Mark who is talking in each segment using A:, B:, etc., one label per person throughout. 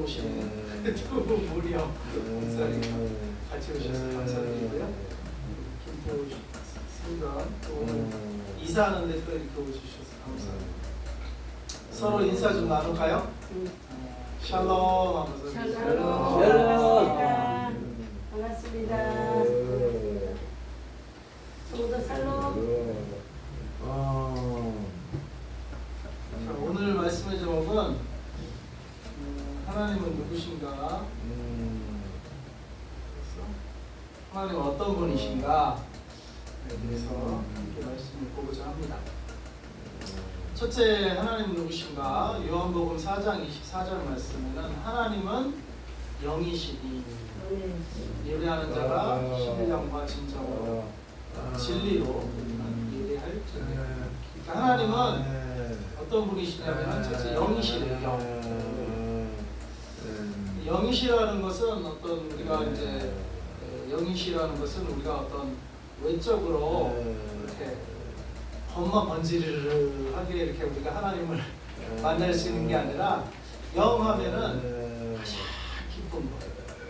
A: 오신 두 무리형 목사님 같이 오셔서 감사드리고요. 김포 승관 또 오늘 이사하는데 또 이렇게 오주셔서 감사합니다. 서로 인사 좀 나눌까요? 샬롬 하면서
B: 반갑습니다. 반갑습니다. 성도 샬롬.
A: 자, 오늘 말씀의 제목은 하나님은 누구신가? 하나님은 어떤 분이신가? 그래서 이렇게 말씀을 보고자 합니다. 첫째, 하나님은 누구신가? 요한복음 4장 24절 말씀에는 하나님은 영이시니 예배하는 자가 신령과 진정으로 진리로 예배할 자니라. 그러니까 하나님은 어떤 분이시냐면 첫째 영이시래요. 영이시라는 것은 어떤 우리가 이제 영이시라는 것은 우리가 어떤 외적으로 이렇게 겉만 번지르르 하게 이렇게 우리가 하나님을 만날 수 있는 게 아니라 영하면은 가장 기쁜 것,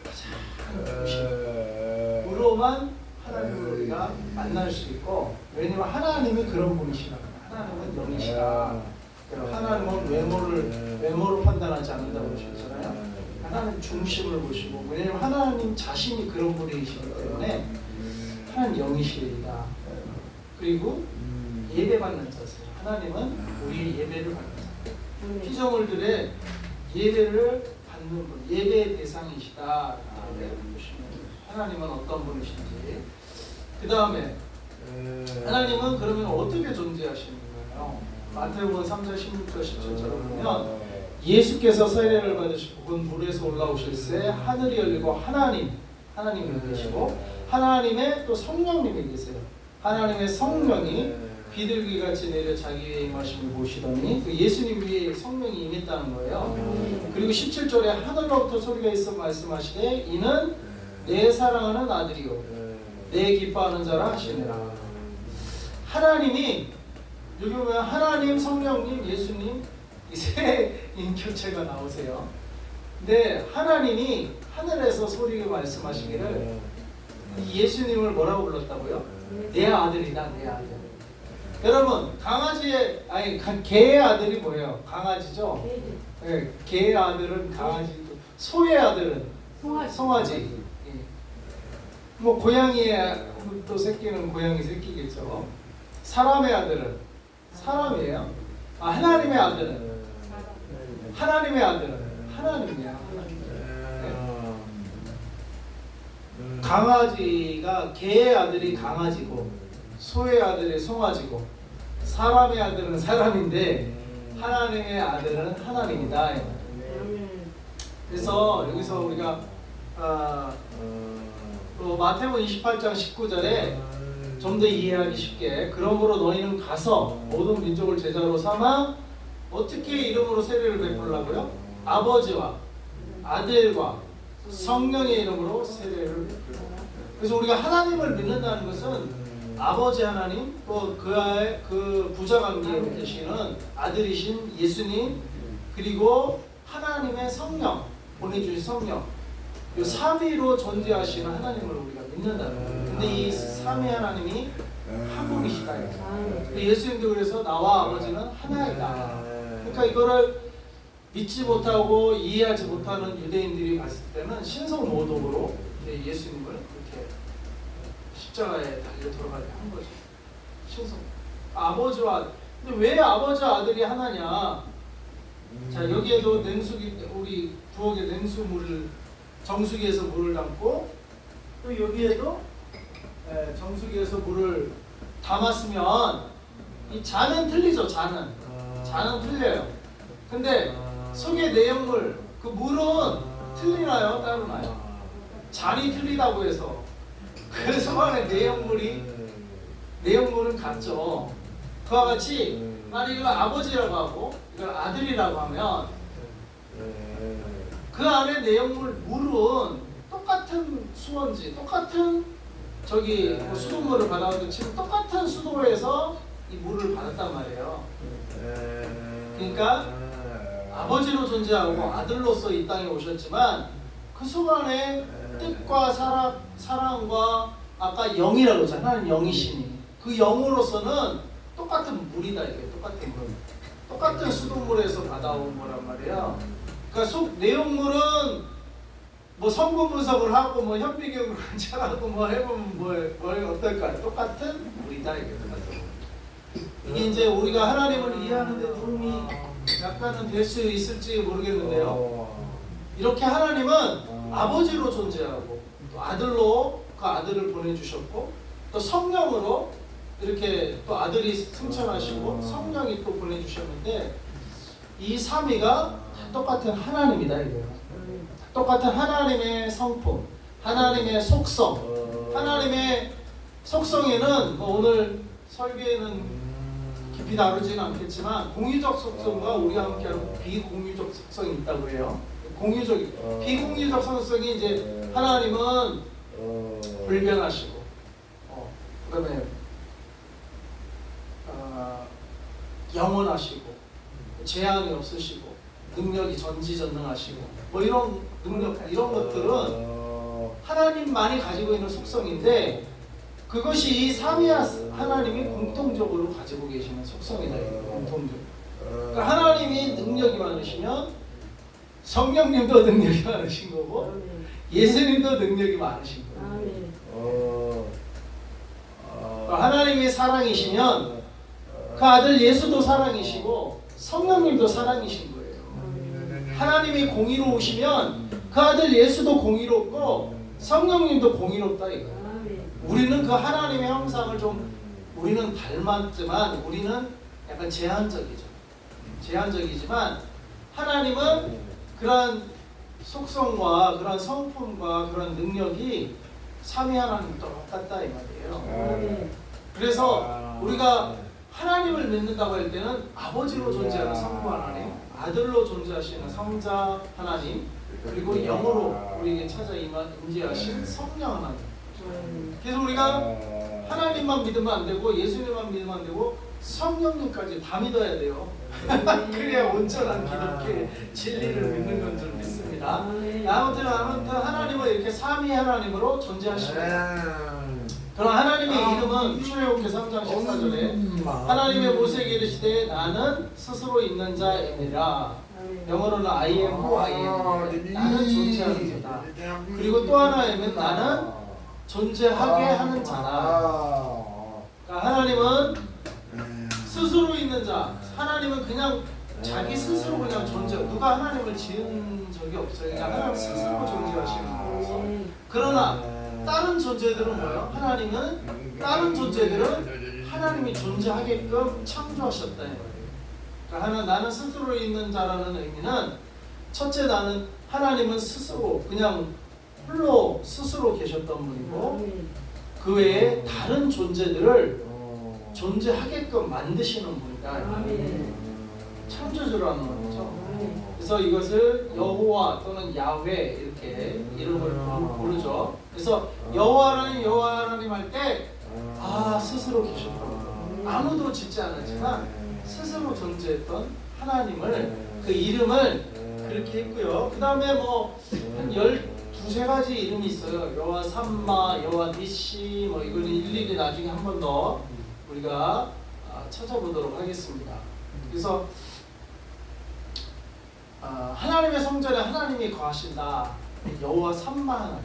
A: 가장 기쁘신 으로만 하나님을 우리가 만날 수 있고, 왜냐면 하나님이 그런 분이시라. 하나님은 영이시라. 하나님은 외모를 판단하지 않는다고 그러셨잖아요. 하나님 중심을 보시고, 왜냐면 하나님 자신이 그런 분이시기 때문에 하나님 영이시리다. 그리고 예배받는 자세요. 하나님은 우리의 예배를 받는 자. 피조물들의 예배를 받는 분, 예배의 대상이시다. 하나님은 어떤 분이신지. 그 다음에 하나님은 그러면 어떻게 존재하시는 거예요? 마태복음 3장 16절 17절을 보면 예수께서 세례를 받으시고 곧 물에서 올라오실새 하늘이 열리고 하나님이 계시고 하나님의 또 성령님이 계세요. 하나님의 성령이 비둘기같이 내려 자기 위에 임하심을 보시더니 그 예수님 위에 성령이 임했다는 거예요. 그리고 17절에 하늘로부터 소리가 있어 말씀하시되 이는 내 사랑하는 아들이요 내 기뻐하는 자라 하시니라. 하나님이 여기 보면 하나님, 성령님, 예수님 이 세 인격체가 나오세요. 근데 하나님이 하늘에서 소리가 말씀하시기를 예수님을 뭐라고 불렀다고요? 내 아들이다, 내 아들. 여러분 개의 아들이 뭐예요? 강아지죠? 네, 개의 아들은 강아지, 소의 아들은 송아지. 뭐 고양이의 또 새끼는 고양이 새끼겠죠. 사람의 아들은 사람이에요. 하나님의 아들은 하나님이야. 강아지가 개의 아들이 강아지고 소의 아들이 송아지고 사람의 아들은 사람인데 하나님의 아들은 하나님이다. 그래서 여기서 우리가 또 마태복음 28장 19절에 좀 더 이해하기 쉽게 그러므로 너희는 가서 모든 민족을 제자로 삼아 어떻게 이름으로 세례를 베풀라고요? 아버지와 아들과 성령의 이름으로 세례를 베풀고. 그래서 우리가 하나님을 믿는다는 것은 아버지 하나님 또 그 부자관계에 계시는 아들이신 예수님 그리고 하나님의 성령 보내주신 성령 이 삼위로 존재하시는 하나님을 우리가 믿는다는 거예요. 근데 이 삼위 하나님이 한 분이시다. 예수님도 그래서 나와 아버지는 하나이다. 그러니까 이거를 믿지 못하고 이해하지 못하는 유대인들이 봤을 때는 신성모독으로 예수님을 이렇게 십자가에 달려 돌아가게 한 거죠. 신성 아버지와 근데 왜 아버지와 아들이 하나냐? 자 여기에도 냉수기 우리 부엌에 냉수물을 정수기에서 물을 담고 또 여기에도 정수기에서 물을 담았으면 이 잔은 틀리죠. 잔은 틀려요. 근데 속의 내용물 그 물은 틀리나요? 따르나요? 잔이 틀리다고 해서 그 속 안에 내용물은 같죠. 그와 같이 만약 이걸 아버지라고 하고 이걸 아들이라고 하면 그 안에 물은 똑같은 수원지, 똑같은 뭐 수돗물을 받아도 지금 똑같은 수도에서 이 물을 받았단 말이에요. 그러니까 아버지로 존재하고 아들로서 이 땅에 오셨지만 그 속안에 뜻과 사랑과 아까 영이라고 했잖아요. 하나님 영이시니 그 영으로서는 똑같은 물이다. 이게 똑같은 물, 똑같은 수돗물에서 받아온 거란 말이에요. 그러니까 속 내용물은 뭐 성분 분석을 하고 뭐 현미경으로 관찰하고 뭐 해보면 뭐 어떨까요? 똑같은 물이다. 이게 똑같은 물. 이게 이제 우리가 하나님을 이해하는데 도움이 약간은 될 수 있을지 모르겠는데요. 이렇게 하나님은 아버지로 존재하고 또 아들로 그 아들을 보내주셨고 또 성령으로 이렇게 또 아들이 승천하시고 성령이 또 보내주셨는데 이 삼위가 다 똑같은 하나님이다 이거예요. 똑같은 하나님의 성품, 하나님의 속성, 하나님의 속성에는 뭐 오늘 설계에는 깊이 다루지는 않겠지만 공유적 속성과 우리와 함께하는 비공유적 속성이 있다고 해요. 비공유적 속성이 이제 하나님은 불변하시고, 그다음에 영원하시고, 제한이 없으시고, 능력이 전지전능하시고, 뭐 이런 능력 이런 것들은 하나님만이 가지고 있는 속성인데 그것이 이 삼위 하나님이 공통적으로 가지고 계시는 속성이다. 공통적으로. 그러니까 하나님이 능력이 많으시면 성령님도 능력이 많으신 거고 예수님도 능력이 많으신 거예요. 그러니까 하나님이 사랑이시면 그 아들 예수도 사랑이시고 성령님도 사랑이신 거예요. 하나님이 공의로우시면 그 아들 예수도 공의롭고 성령님도 공의롭다 이거예요. 우리는 그 하나님의 형상을 좀 우리는 닮았지만 우리는 약간 제한적이지만 하나님은 그런 속성과 그런 성품과 그런 능력이 삼위 하나님 똑같다 이 말이에요. 그래서 우리가 하나님을 믿는다고 할 때는 아버지로 존재하는 성부 하나님, 아들로 존재하시는 성자 하나님, 그리고 영으로 우리에게 찾아 임재하신 성령 하나님. 그래서 우리가 하나님만 믿으면 안 되고 예수님만 믿으면 안 되고 성령님까지 다 믿어야 돼요. 그래야 온전한 기독교의 진리를 믿는 건 줄 믿습니다. 아무튼 하나님은 이렇게 삼위 하나님으로 존재하십니다. 그럼 하나님의 이름은 출애굽기 3장 14절에 하나님의 모세에게 이르시되 나는 스스로 있는 자이니라. 영어로는 I am who I am. 나는 존재하는 자다. 그리고 또 하나는 나는 존재하게 하는 자다. 그러니까 하나님은 스스로 있는 자. 하나님은 그냥 자기 스스로 그냥 존재. 누가 하나님을 지은 적이 없어요. 그냥 하나님 스스로 존재하시는 거라서. 그러나 다른 존재들은 뭐예요? 하나님은 다른 존재들은 하나님이 존재하게끔 창조하셨다. 그러니까 나는 스스로 있는 자라는 의미는 첫째 나는 하나님은 스스로 그냥 홀로 스스로 계셨던 분이고 그 외에 다른 존재들을 존재하게끔 만드시는 분이다. 창조주라는 거죠. 그래서 이것을 여호와 또는 야훼 이렇게 이름을 부르죠. 그래서 여호와 하나님 할 때 스스로 계셨던 아무도 짓지 않았지만 스스로 존재했던 하나님을 그 이름을 그렇게 했고요. 그 다음에 뭐 한 12-13가지 이름이 있어요. 여호와 삼마, 여호와 니시 뭐 이거는 일일이 나중에 한 번 더 우리가 찾아보도록 하겠습니다. 그래서 하나님의 성전에 하나님이 거하신다. 여호와 삼마 하나님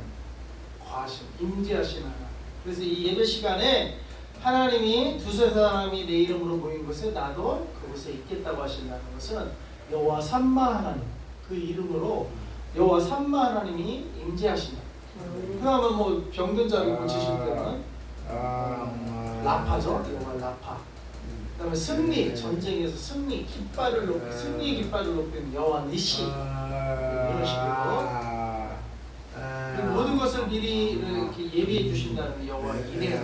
A: 거하신 임재하신 하나님. 그래서 이 예배 시간에 하나님이 두세 사람이 내 이름으로 모인 곳에 나도 그곳에 있겠다고 하신다는 것은 여호와 삼마 하나님 그 이름으로 여호와 삼마 하나님이 임재하신다. 그러면 뭐 병든 자를 고치실 때는 라파죠. 여호와 라파. 그다음에 승리, 전쟁에서 승리 깃발을 높이 승리 깃발을 높이는 여호와 니시 이런 식으로 모든 것을 미리 이렇게 예비해 주신다는 여호와 이레.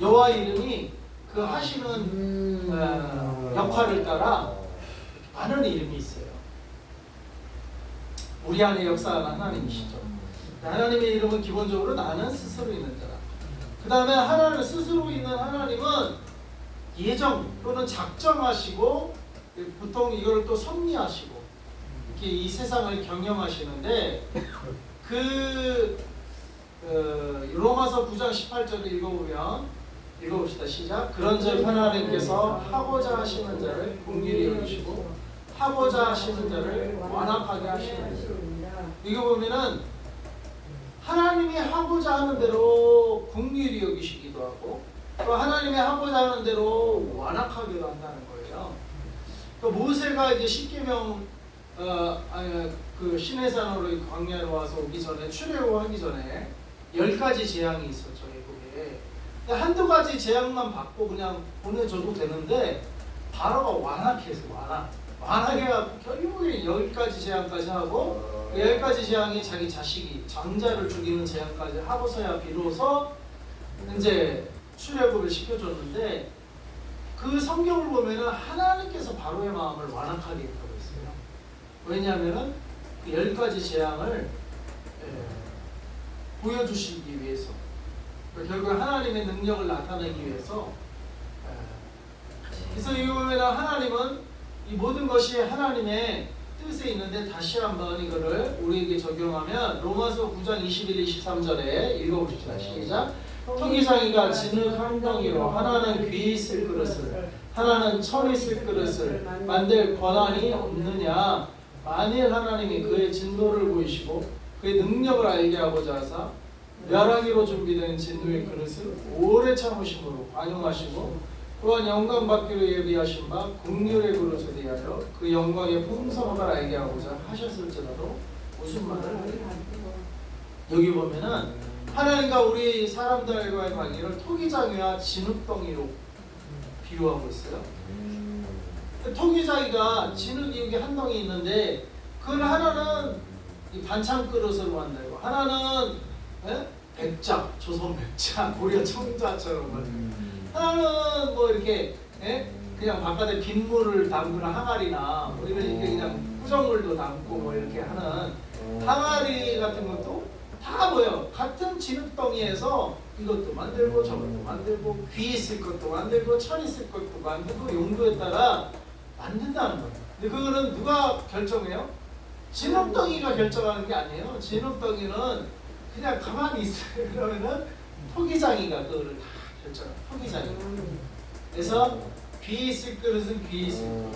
A: 여호와 이름이 그 하시는 역할을 따라 많은 이름이 있어요. 우리 안에 역사하는 하나님이시죠. 하나님의 이름은 기본적으로 나는 스스로 있는 자다. 그 다음에 하나님 스스로 있는 하나님은 예정 또는 작정하시고 보통 이걸 또 섭리하시고 이렇게 이 세상을 경영하시는데 로마서 9장 18절을 읽어봅시다. 시작. 그런즉 하나님께서 하고자 하시는 자를 긍휼히 여기시고 하고자 하시는 자를 완악하게 하시는. 이거 보면은 하나님이 하고자 하는 대로 긍휼히 여기시기도 하고 또 하나님이 하고자 하는 대로 완악하기도 한다는 거예요. 또 모세가 이제 십계명 그 시내산으로 광야로 와서 오기 전에 출애굽하기 전에 10가지 재앙이 있었죠. 애굽에. 한두 가지 재앙만 받고 그냥 보내줘도 되는데 바로가 완악해서 완악해 갖고 결국에 10가지 재앙까지 하고 그 10가지 재앙이 자기 자식이 장자를 죽이는 재앙까지 하고서야 비로소 이제 출애굽을 시켜줬는데 그 성경을 보면은 하나님께서 바로의 마음을 완악하게 했다고 했어요. 왜냐하면은 그 10가지 재앙을 보여주시기 위해서 결국 하나님의 능력을 나타내기 위해서 그래서 이거 보면은 하나님은 이 모든 것이 하나님의 뜻에 있는데 다시 한번 이거를 우리에게 적용하면 로마서 9장 21, 23절에 읽어봅시다. 시작. 토기장이가 진흙 한 덩이로 하나는 귀 있을 그릇을 하나는 철 있을 그릇을 만들 권한이 없느냐. 만일 하나님이 그의 진노를 보이시고 그의 능력을 알게 하고자 하사 멸하기로 준비된 진노의 그릇을 오래 참으심으로 관용하시고 또한 영광 받기로 예비하신 바 긍휼의 그릇에 대하여 그 영광의 풍성함을 알게 하고자 하셨을지라도 무슨 말을 하리라. 여기 보면은 하나님과 우리 사람들과의 관계를 토기장이와 진흙덩이로 비유하고 있어요. 토기장이가 진흙이 여기 한 덩이 있는데 그걸 하나는 이 반찬 그릇으로 만들고 하나는 백작, 조선 백작, 고려 청자처럼 하나는 뭐 이렇게 그냥 바깥에 빗물을 담그는 항아리나 뭐 이런 그냥 구정물도 담고 뭐 이렇게 하는 항아리 같은 것도 다 뭐예요? 같은 진흙덩이에서 이것도 만들고 저것도 만들고 귀 있을 것도 만들고 철 있을 것도 만들고 용도에 따라 만든다는 거예요. 근데 그거는 누가 결정해요? 진흙덩이가 결정하는 게 아니에요. 진흙덩이는 그냥 가만히 있어요. 그러면은 토기장이가 그거를 다 결정해요. 토기장이. 그래서 귀 있을 그릇은 귀 있을 그릇,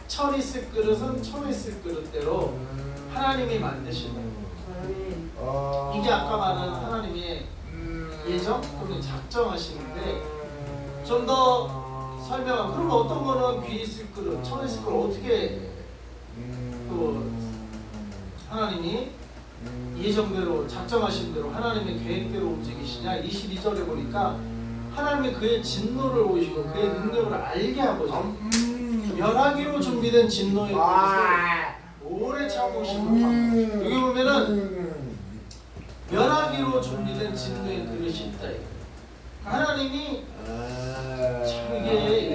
A: 철 있을 그릇은 철 있을 그릇대로 하나님이 만드신 거예요. 이게 아까 말한 하나님의 예정 또는 작정하시는데 좀 더 설명하면 그럼 어떤 거는 귀 있을 그릇, 철 있을 그릇 어떻게 또 하나님이 예정대로 작정하신 대로 하나님의 계획대로 움직이시냐. 22절에 보니까 하나님이 그의 진노를 보이시고 그의 능력을 알게 하고자 멸하기로 준비된 진노의 그릇을 오래 참으심으로 여기 보면은 멸하기로 준비된 진노의 그릇이 있다. 하나님이 참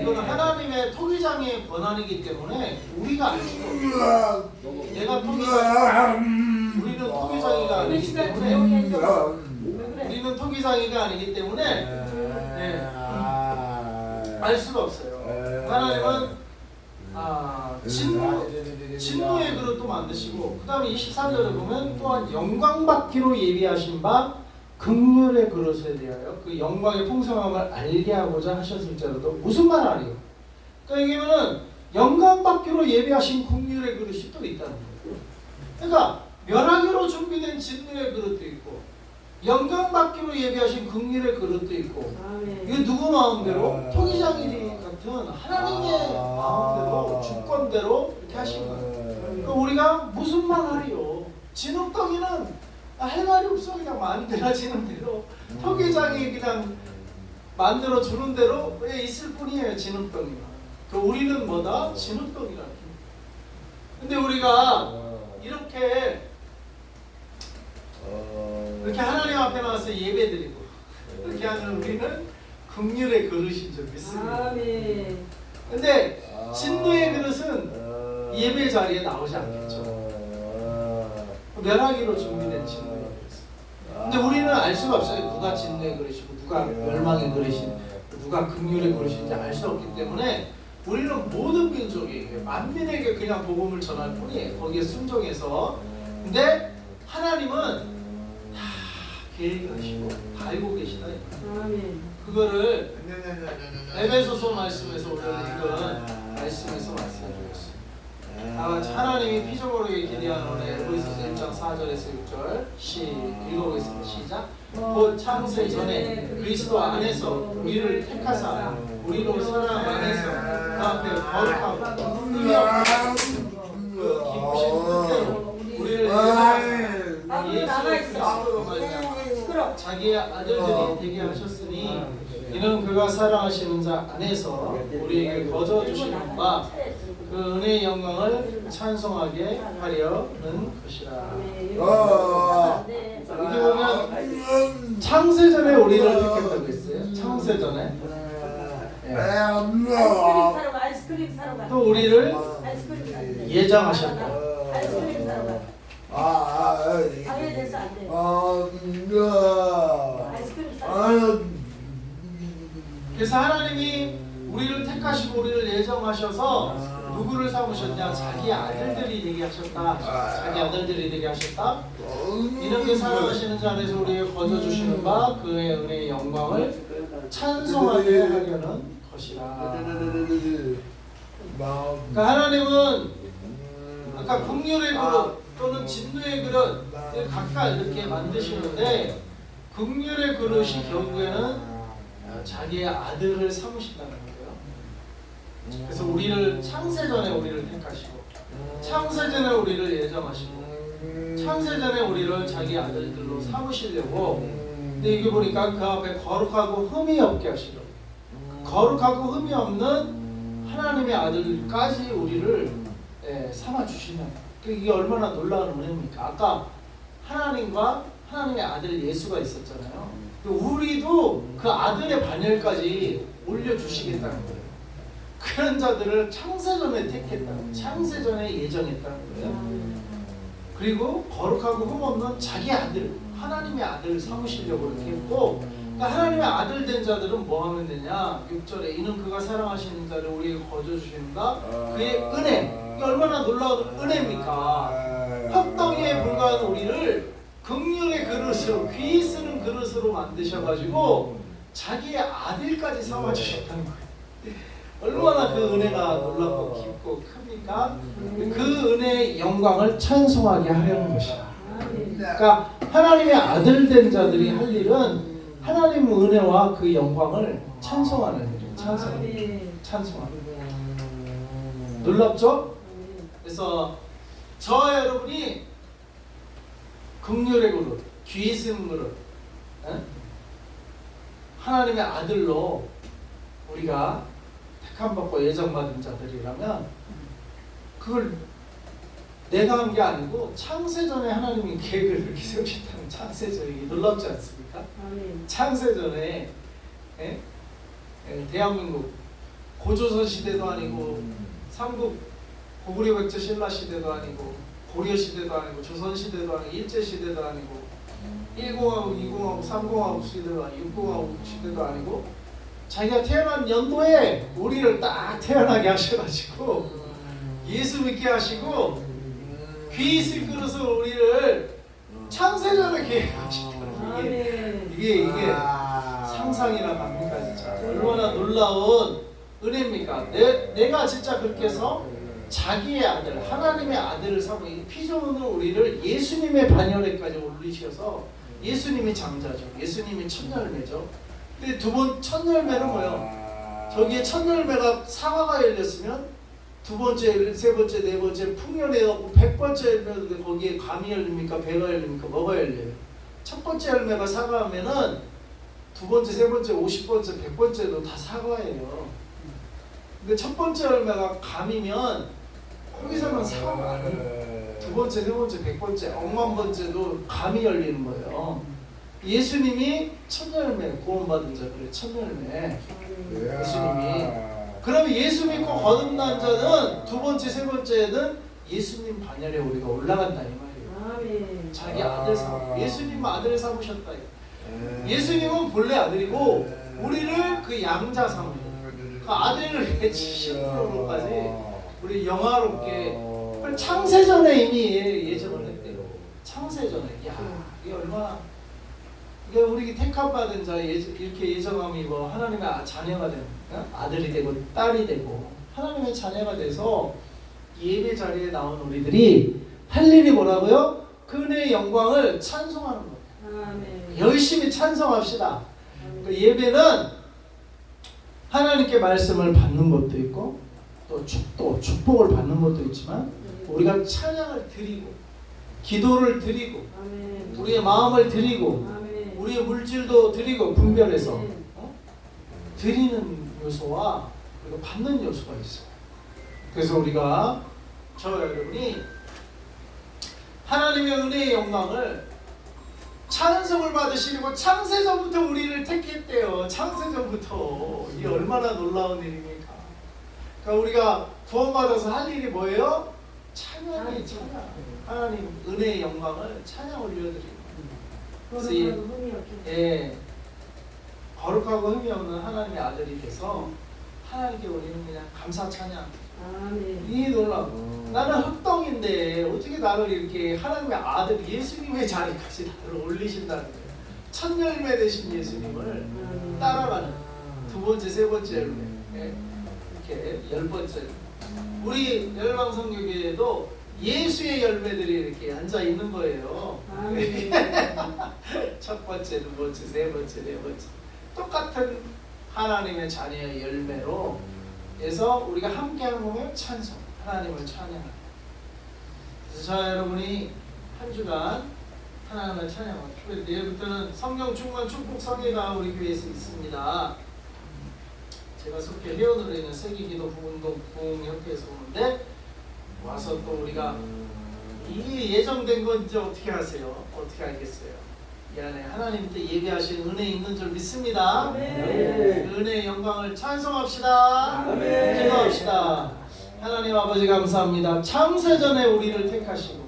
A: 이거는 하나님의 토기장의 권한이기 때문에 우리가 알 수가 없어요. 내가 우리는 토기장이가 아니기 때문에 우리는 토기장이가 아니기 때문에 알 수가 없어요. 하나님은 진노의 그릇도 만드시고 그 다음에 24절에 보면 또한 영광 받기로 예비하신 바 긍휼의 그릇에 대하여 그 영광의 풍성함을 알게 하고자 하셨을지라도 무슨 말 아니에요? 그러니까 이게는 영광 받기로 예비하신 긍휼의 그릇이 또 있다는 거예요. 그러니까 멸하기로 준비된 진노의 그릇도 있고 영광 받기로 예비하신 긍휼의 그릇도 있고 이게 누구 마음대로 토기장이 같은 하나님의 마음대로 주권대로 이렇게 하신 거예요. 그러니까 우리가 무슨 말 하리요? 진흙덩이는 할 말이 없어. 그냥 만들어지는 대로 토기장이 그냥 만들어 주는 대로 그냥 있을 뿐이에요. 진흙덩이가. 그 우리는 뭐다? 진흙덩이라. 근데 우리가 이렇게 하나님 앞에 나와서 예배드리고 이렇게 하는 우리는 긍휼의 그릇인 줄 믿습니다. 근데 진노의 그릇은 예배 자리에 나오지 않겠죠. 멸하기로 준비된 진노의 그릇. 근데 우리는 알 수가 없어요. 누가 진노의 그릇이고 누가 멸망의 그릇이고 누가 긍휼의 그릇인지 알 수 없기 때문에 우리는 모든 민족에게 만민에게 그냥 복음을 전할 뿐이에요. 거기에 순종해서. 근데 하나님은 다 계획하시고 다 알고 계시다.
B: 아멘.
A: 그거를 에베소서 말씀에서 오늘 읽은 말씀에서 말씀해 주셨어요. 하나님이 피조물에게 기대하는 오늘 에베소서 1장 4절에서 6절 읽어보겠습니다. 시작. 곧 창세 전에 그리스도 안에서 우리를 택하사 우리로 사랑 안에서 그 앞에 거룩하고 그 기쁘신 뜻대로 우리를 예수 그리스도로 말미암아 자기의 아들들이 되게 하셨으니 이는 그가 사랑하시는 자 안에서 우리에게 거저 주시는 바 그 은혜의 영광을 찬송하게 하려는 것이라. 여기 보면 창세전에 우리를 택했다고 했어요. 창세전에.
B: 아이스크림 사러 가.
A: 또 우리를
B: 아이스크림 사러 가.
A: 예정하셨다.
B: 아이스크림 사러 가. 방해돼서 안 돼. 아이스크림 사러 가.
A: 그래서 하나님이 우리를 택하시고 우리를 예정하셔서 누구를 삼으셨냐? 자기 아들들이 되게 하셨다. 자기 아들들이 되게 하셨다. 이는 그 사랑하시는 자 안에서 우리에게 거저 주시는 바 그의 은혜의 영광을 찬송하게 하려는 것이라. 그러니까 하나님은 아까 긍휼의 그릇 또는 진노의 그릇을 각각 이렇게 만드시는데 긍휼의 그릇이 결국에는 자기의 아들을 삼으신다는 거예요. 그래서 우리를 창세전에 우리를 택하시고 창세전에 우리를 예정하시고 창세전에 우리를 자기 아들들로 삼으시려고. 근데 이게 보니까 그 앞에 거룩하고 흠이 없게 하시려고. 거룩하고 흠이 없는 하나님의 아들까지 우리를 삼아주시는. 이게 얼마나 놀라운 은혜입니까? 아까 하나님과 하나님의 아들 예수가 있었잖아요. 우리도 그 아들의 반열까지 올려주시겠다는 거예요. 그런 자들을 창세전에 택했다는, 창세전에 예정했다는 거예요. 그리고 거룩하고 흠없는 자기 아들, 하나님의 아들을 삼으시려고 이렇게 했고, 그러니까 하나님의 아들 된 자들은 뭐 하면 되냐? 6절에 이는 그가 사랑하시는 자를 우리에게 거저 주신다. 그의 은혜. 이게 얼마나 놀라운 은혜입니까? 흙덩이에 불과한 우리를 긍휼의 그릇으로, 귀 쓰는 그릇으로 만드셔가지고 자기의 아들까지 삼아주셨다는 거예요. 얼마나 그 은혜가 놀랍고 깊고 큽니까? 그 은혜의 영광을 찬송하게 하려는 것이다. 그러니까 하나님의 아들 된 자들이 할 일은 하나님 은혜와 그 영광을 찬송하는 일이에요. 찬송하는 놀랍죠? 그래서 저와 여러분이 긍휼의 그릇, 귀 쓰는 그릇, 하나님의 아들로 우리가 택함받고 예정받은 자들이라면 그걸 내가 한 게 아니고 창세전에 하나님이 계획을 그렇게 세우셨다는 창세전이 놀랍지 않습니까? 창세전에 대한민국 고조선 시대도 아니고 삼국 고구려 백제 신라 시대도 아니고 고려 시대도 아니고 조선 시대도 아니고 일제 시대도 아니고 1공화국, 2공화국, 3공화국 시대도 아니고 6공화국 시대도 아니고 자기가 태어난 연도에 우리를 딱 태어나게 하셔가지고 예수 믿게 하시고 귀 있을 그릇으로 우리를 창세전에 계획하셨다는 이게 상상이나 갑니까? 진짜 얼마나 놀라운 은혜입니까? 내가 진짜 그렇게 해서 자기의 아들, 하나님의 아들을 삼고 피조물은 우리를 예수님의 반열에까지 올리셔서 예수님이 장자죠. 예수님이 첫 열매죠. 근데 두 번 첫 열매는 뭐예요? 저기에 첫 열매가 사과가 열렸으면 두 번째, 세 번째, 네 번째 풍년에였고 100번째 열매도 거기에 감이 열립니까? 배가 열립니까? 뭐가 열려요? 첫 번째 열매가 사과하면은 두 번째, 세 번째, 50번째, 100번째도 다 사과예요. 근데 첫 번째 열매가 감이면 거기서는 사과가 아니에요. 두 번째, 세 번째, 100번째, 억만 번째도 감이 열리는 거예요. 예수님이 첫 열매, 구원받은 자들의 첫 열매. 예수님이. 그러면 예수 믿고 거듭난 자는 두 번째, 세 번째는 예수님 반열에 우리가 올라간다 이 말이에요. 자기 아들 삼, 예수님 아들 삼으셨다. 예수님은 본래 아들이고 우리를 그 양자 삼으셨다. 그 아들을 70%까지 우리 영화롭게 창세전에 이미 예정을 했대요. 창세전에. 야, 이게 얼마나 이게 우리 택함받은 자 이렇게 예정함이 뭐 하나님의 자녀가 되는 아들이 되고 딸이 되고 하나님의 자녀가 돼서 예배 자리에 나온 우리들이 할 일이 뭐라고요? 그의 영광을 찬송하는 거예요.
B: 아멘.
A: 열심히 찬송합시다. 그 예배는 하나님께 말씀을 받는 것도 있고 또 축복을 받는 것도 있지만 우리가 찬양을 드리고 기도를 드리고
B: 아멘.
A: 우리의 마음을 드리고
B: 아멘.
A: 우리의 물질도 드리고 분별해서
B: 아멘.
A: 드리는 요소와 그리고 받는 요소가 있어요. 그래서 우리가 여러분이 하나님의 은혜의 영광을 찬송을 받으시고 창세전부터 우리를 택했대요. 창세전부터. 이게 얼마나 놀라운 일입니까? 그러니까 우리가 구원받아서 할 일이 뭐예요? 찬양이에요. 찬양. 하나님 은혜의 영광을 찬양 올려드리고. 그래서 거룩하고 흠이 없는 하나님의 아들이 돼서 하나님께 우리는 그냥 감사 찬양.
B: 아멘.
A: 이 놀라운. 나는 흙덩인데 어떻게 나를 이렇게 하나님의 아들 예수님의 자리까지 나를 올리신다는 거예요. 첫 열매 되신 예수님을 따라가는 두 번째, 세 번째 열매, 이렇게 10번째. 우리 열방성교회에도 예수의 열매들이 이렇게 앉아 있는 거예요.
B: 아멘.
A: 첫 번째, 두 번째, 세 번째, 네 번째. 똑같은 하나님의 자녀의 열매로 해서 우리가 함께하는 거면 찬송, 하나님을 찬양합니다. 그래서 저 여러분이 한 주간 하나님을 찬양하고 내일부터는 성령 충만 축복 성회가 우리 교회에서 있습니다. 제가 속해 회원으로 있는 세계기도 부흥동 부흥협회에서 오는데 와서 또 우리가 이게 예정된 건지 어떻게 하세요? 어떻게 알겠어요? 이 안에 하나님 때 예배하신 은혜 있는 줄 믿습니다.
B: 아멘.
A: 그 은혜의 영광을 찬송합시다.
B: 아멘.
A: 기도합시다. 하나님 아버지 감사합니다. 창세전에 우리를 택하시고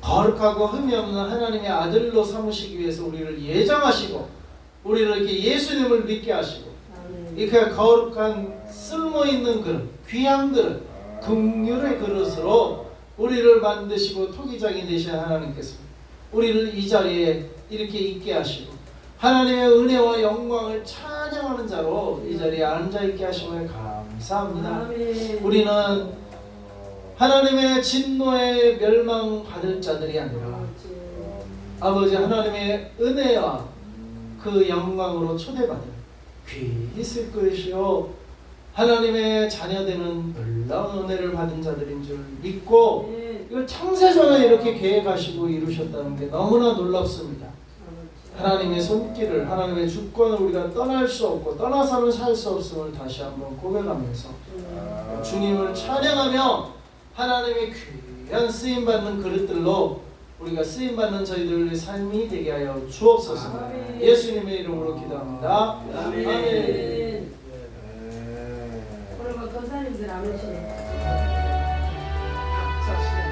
A: 거룩하고 흠이 없는 하나님의 아들로 삼으시기 위해서 우리를 예정하시고 우리를 이렇게 예수님을 믿게 하시고 이렇게 거룩한 쓸모있는 그릇, 귀한 그릇, 긍휼의 그릇으로 우리를 만드시고 토기장이 되신 하나님께서 우리를 이 자리에 이렇게 있게 하시고 하나님의 은혜와 영광을 찬양하는 자로 이 자리에 앉아있게 하심을 감사합니다.
B: 아멘.
A: 우리는 하나님의 진노에 멸망받을 자들이 아니라 아버지 하나님의 은혜와 그 영광으로 초대받을 귀히 있을 것이요 하나님의 자녀되는 놀라운 은혜를 받은 자들인 줄 믿고 이걸 창세전에 이렇게 계획하시고 이루셨다는 게 너무나 놀랍습니다. 하나님의 손길을 하나님의 주권을 우리가 떠날 수 없고 떠나서는 살 수 없음을 다시 한번 고백하면서 주님을 찬양하며 하나님의 귀한 쓰임받는 그릇들로 우리가 쓰임받는 저희들의 삶이 되게 하여 주옵소서.
B: 아멘.
A: 예수님의 이름으로 기도합니다.
B: 아멘.
A: 아멘.
B: 그러면 권사님들 안 오시네.
A: 자,